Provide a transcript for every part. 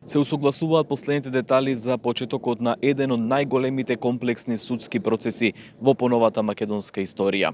Се усогласуваат последните детали за почетокот на еден од најголемите комплексни судски процеси во поновата македонска историја.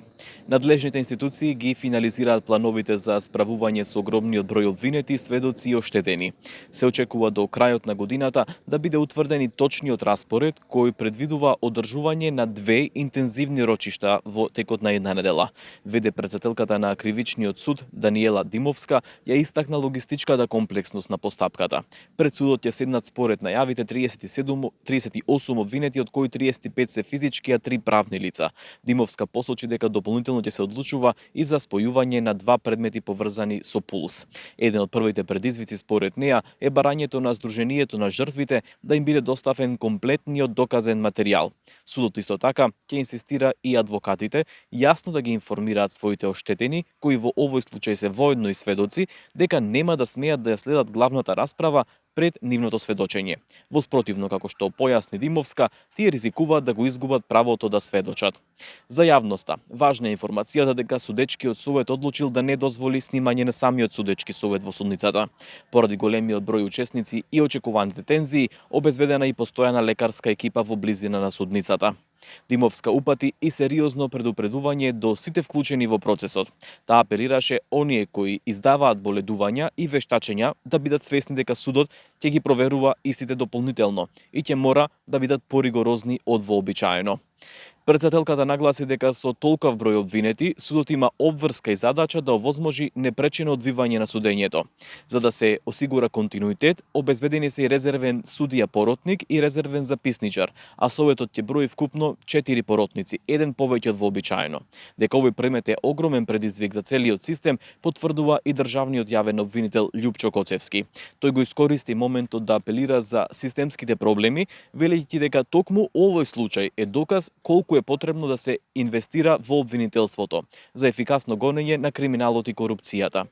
Надлежните институции ги финализираат плановите за справување со огромниот број обвинети, сведоци и оштетени. Се очекува до крајот на годината да биде утврден и точниот распоред кој предвидува одржување на 2 интензивни рочишта во текот на една недела. Веде претседателката на Кривичниот суд Даниела Димовска ја истакна логистичката комплексност на постапката. Пред судот ќе седнат според најавите 38 обвинети, од кои 35 се физички, а 3 правни лица. Димовска посочи дека дополнително ќе се одлучува и за спојување на 2 предмети поврзани со пулс. Еден од првите предизвици според неа е барањето на Сдруженијето на жртвите да им биде доставен комплетниот доказен материјал. Судот исто така ќе инсистира и адвокатите јасно да ги информираат своите оштетени, кои во овој случај се воедно и сведоци, дека нема да смеат да ја следат главната расправа пред нивното сведочење. Воспротивно, како што појасни Димовска, тие ризикуваат да го изгубат правото да сведочат. За јавноста, важна е информацијата дека судечкиот совет одлучил да не дозволи снимање на самиот судечки совет во судницата. Поради големиот број учесници и очекуваните тензии, обезбедена и постојана лекарска екипа во близина на судницата. Димовска упати и сериозно предупредување до сите вклучени во процесот. Таа апелираше оние кои издаваат боледувања и вештачења да бидат свесни дека судот ќе ги проверува истите дополнително и ќе мора да бидат поригорозни од вообичаено. Претседателката нагласи дека со толков број обвинети, судот има обврска и задача да овозможи непречено одвивање на судењето. За да се осигура континуитет, обезбедени се и резервен судија поротник и резервен записничар, а советот ќе брои вкупно 4 поротници, еден повеќе од вообичаено. Дека овој предмет е огромен предизвик за целиот систем, потврдува и државниот јавен обвинител Љупчо Коцевски. Тој го искористи моментот да апелира за системските проблеми, велејќи дека токму овој случај е доказ колку е потребно да се инвестира во обвинителството за ефикасно гонење на криминалот и корупцијата.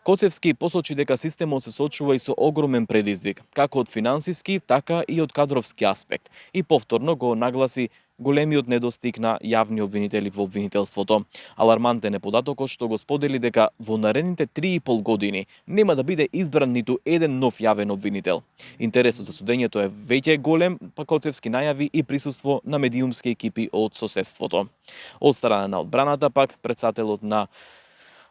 Коцевски посочи дека системот се соочува и со огромен предизвик, како од финансиски, така и од кадровски аспект, и повторно го нагласи големиот недостиг на јавни обвинители во обвинителството. Алармантен е податокот што го сподели дека во наредните 3,5 години нема да биде избран ниту еден нов јавен обвинител. Интересот за судењето е веќе голем, па Коцевски најави и присуство на медиумски екипи од соседството. Од страна на одбраната пак претседателот на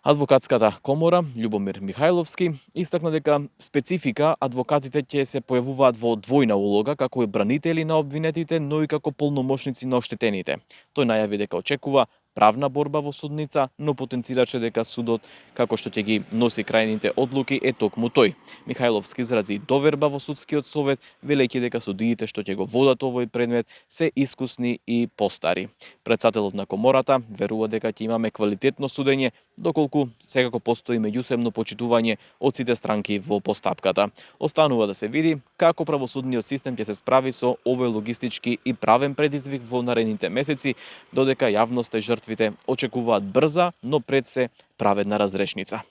Адвокатската комора Љубомир Михајловски истакна дека специфика адвокатите ќе се појавуваат во двојна улога како и бранители на обвинетите, но и како полномошници на оштетените. Тој најави дека очекува правна борба во судница, но потенцираше дека судот, како што ќе ги носи крајните одлуки, е токму тој. Михајловски изрази доверба во судскиот совет, велејќи дека судиите што ќе го водат овој предмет се искусни и постари. Претседателот на комората верува дека ќе имаме квалитетно судење, доколку секако постои меѓусебно почитување од сите странки во постапката. Останува да се види како правосудниот систем ќе се справи со овој логистички и правен предизвик во наредните месеци, додека јавноста и жртвите очекуваат брза, но пред се праведна разрешница.